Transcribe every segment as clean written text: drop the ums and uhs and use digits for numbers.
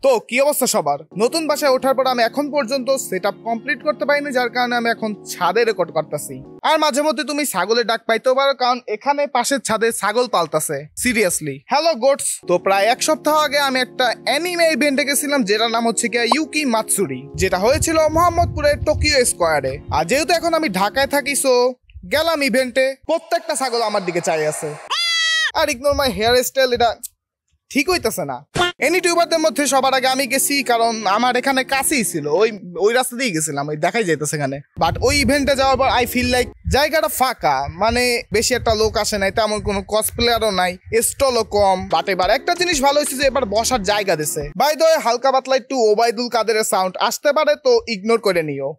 তো কি অবস্থা সবার? নতুন বাসায় ওঠার পর আমি এখন পর্যন্ত সেটআপ কমপ্লিট করতে পারিনি, যার কারণে আমি এখন ছাদে রেকর্ড করতেছি। আর মাঝে মধ্যে তুমি ছাগলের ডাক পাইতেও পারো, কারণ এখানে পাশের ছাদে ছাগল পালতাছে। Seriously hello goat's. তো প্রায় এক সপ্তাহ আগে আমি একটা অ্যানিমে ইভেন্টে গেছিলাম, যেটার নাম হচ্ছে কি ইউকি মাতসুরি, যেটা হয়েছিল মোহাম্মদপুরের টোকিও স্কোয়ারে। আর যেহেতু এখন আমি ঢাকায় থাকি, সো গেলাম ইভেন্টে। প্রত্যেকটা ছাগল আমার দিকে চাই আছে। আর ইগনোর মাই হেয়ার স্টাইল, এটা ঠিক হইতেছে না। এনি টিউবারদের মধ্যে সবার আগে আমি গেছি, কারণ আমার এখানে কাছেই ছিল, ওই রাস্তা দিয়ে গেছিলাম, ওই দেখাই যাইতেছে এখানে। বাট ওই ইভেন্টে যাওয়ার পর আই ফিল লাইক জায়গাটা ফাঁকা, মানে বেশি একটা লোক আসে নাই, তেমন কোনো কসপ্লেয়ারও নাই, স্টলও কম। বাট এবার একটা জিনিস ভালো হয়েছে যে এবার বসার জায়গা দিছে। বাই দ্য ওয়ে, হালকা পাতলা একটু ওবায়দুল কাদেরের সাউন্ড আসতে পারে, তো ইগনোর করে নিও।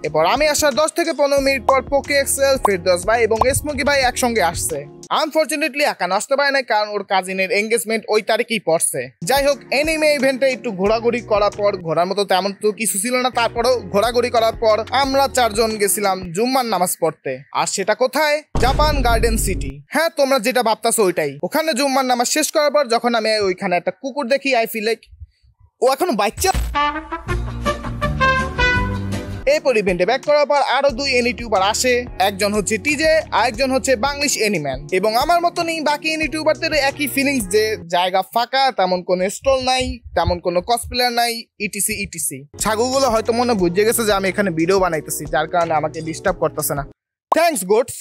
এরপর আমি আসার 10 থেকে 15 মিনিট পর পোকে এক্সেল, ফিরদৌস ভাই এবং স্মোকি ভাই একসঙ্গে আসছে। আনফরচুনেটলি একা আসতে পারে না, কারণ ওর কাজিনের এঙ্গেজমেন্ট ওই তারিখেই পড়ছে। যাই হোক, এনিমে ইভেন্টে একটু ঘোরাঘুরি করার পর, ঘোরার মতো তেমন তো কিছু ছিল না, তারপরেও ঘোরাঘুরি করার পর আমরা 4 জন গেছিলাম জুম্মার নামাজ পড়তে। আর সেটা কোথায়? Japan garden city. হ্যাঁ, তোমরা যেটা ভাবতাছো ওইটাই। ওখানে জুম্মার নামাজ শেষ করার পর যখন আমি ওইখানে একটা কুকুর দেখি, আই ফিল লাইক ও এখনো বাচ্চা। এরপর ইভেন্টে ব্যাক করার পর আরো 2 ইউটিউবার আসে। একজন হচ্ছে টিজে, আরেকজন হচ্ছে বাংলিশ এনিম্যান। এবং আমার মতনই বাকি ইউটিউবারদের একই ফিলিংস, যে জায়গা ফাঁকা, তেমন কোনো স্টল নাই, তেমন কোনো কসপ্লেয়ার নাই, ইটিসি ইটিসি। ছাগলগুলো হয়তো মনে বুঝে গেছে যে আমি এখানে ভিডিও বানাইতেছি, যার কারণে আমাকে ডিস্টার্ব করতেছে না। Thanks goat's.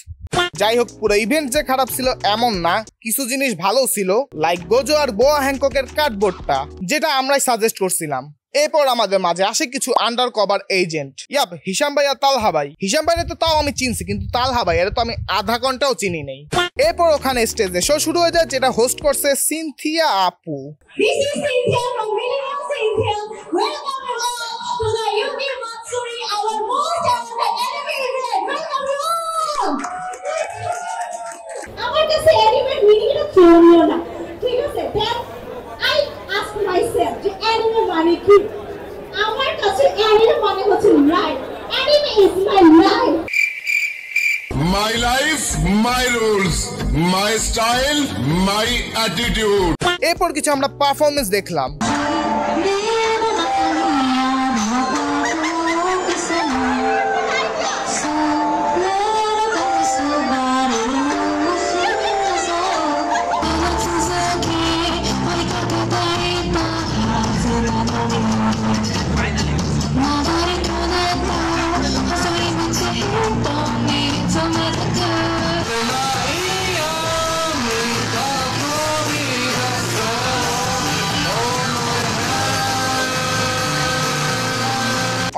যাই হোক, পুরো ইভেন্ট যে খারাপ ছিল এমন না, কিছু জিনিস ভালো ছিল, লাইক গোজো আর বোয়া হ্যাংককের কার্ডবোর্ডটা, যেটা আমরাই সাজেস্ট করছিলাম। এরপর আমাদের মাঝে আসে কিছু undercover agent. Yup, Hisam ভাই আর তালহা ভাই। হিসাম ভাই তো তাও আমি চিনছি, কিন্তু তালহা ভাই এর তো আমি আধা ঘন্টাও চিনি নেই। এরপর ওখানে স্টেজে শো শুরু হয়ে যায়, যেটা হোস্ট করছে সিনথিয়া আপু। আমার কাছে এনিমেট মিনিং এটা কেউনিও না, ঠিক আছে? দ্যাট আই আস্ক মাইসেলফ যে এনিমে মানে কি? আমার কাছে এনিমে মানে হচ্ছে life. Anime is my life. My life, my rules, my style, my attitude. এরপর কিছু আমরা পারফরমেন্স দেখলাম।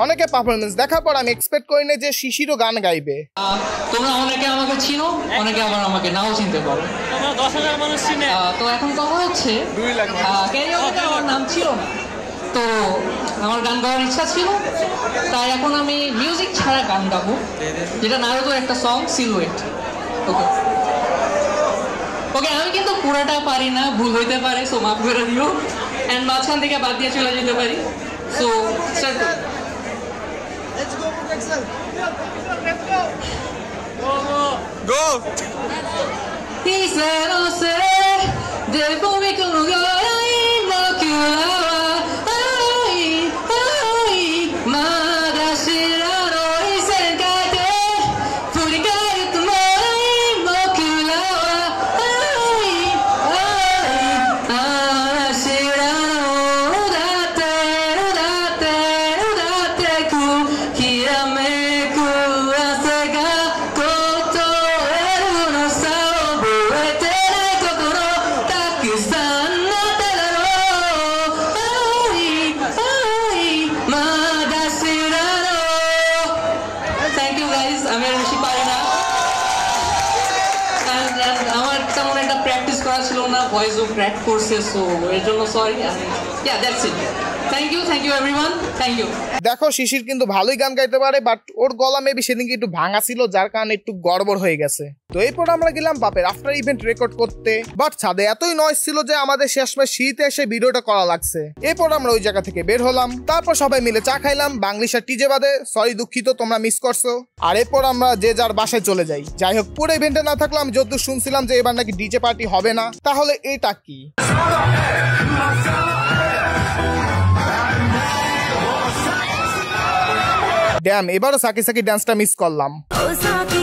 অনেকে পারফরমেন্স দেখার পর আমি এক্সপেক্ট করি না যে শিশিরও গান গাইবে। তোমরা অনেকে আমাকে চিনো, অনেকে আবার আমাকে নাও চিনতে পারো। 10,000 মানুষ চিনে। তো এখন কথা হচ্ছে, ক্যারিওকে আমার নাম ছিল না, তো আমার গান গাওয়ার ইচ্ছা ছিল, তাই এখন আমি মিউজিক ছাড়া গান গাবো, যেটা নারুতোর একটা সং সিলুয়েট। ওকে ওকে, আমি কিন্তু পুরোটা পারি না, ভুল হইতে পারে, সো মাফ করে দিও। অ্যান্ড মাঝখান থেকে বাদ দিয়ে চলে যেতে পারি। সো স্টার্ট করি। Let's go, Excel. Let's go. Go. Quisiera ser del público y no quiero. Ay, ay, Madashirano y Senkate, Furikari tu mai no quiero. Ay, ay, Madashirano, udate, udate, udate ku, hirame ku asega koto eru no sao buete kokoro takusan no tadaro. Ai, ai, Madashirano. Thank you guys. আমি আর বেশি পারি না। আমার তেমন একটা practice করা ছিল না, ভয়েসও ক্র্যাক করছে, সো এর জন্য sorry. That's it. Thank you everyone, thank you. দেখো, শিশির কিন্তু ভালোই গান গাইতে পারে, বাট ওর গলা মেবি সেদিনকে একটু ভাঙা ছিল, যার কারণে একটু গড়বড় হয়ে গেছে। তো এরপর আমরা গেলাম বাপের আফটার ইভেন্ট রেকর্ড করতে, বাট ছাদে এতই নয়েজ ছিল যে আমাদের শেষমেশ শীতে এসে ভিডিওটা করা লাগছে। এরপর আমরা ওই জায়গা থেকে বের হলাম, তারপর সবাই মিলে চা খাইলাম, বাংলিশ আর টিজে বাদে। সরি, দুঃখিত, তোমরা মিস করছো। আর এরপর আমরা যে যার বাসায় চলে যাই। যাই হোক, পুরো ইভেন্টে না থাকলাম, যতদূর শুনছিলাম যে এবার নাকি ডিজে পার্টি হবে না। তাহলে এটা কি? ড্যাম, এবারও সাকি সাকি ডান্সটা মিস করলাম। Oh, Saki,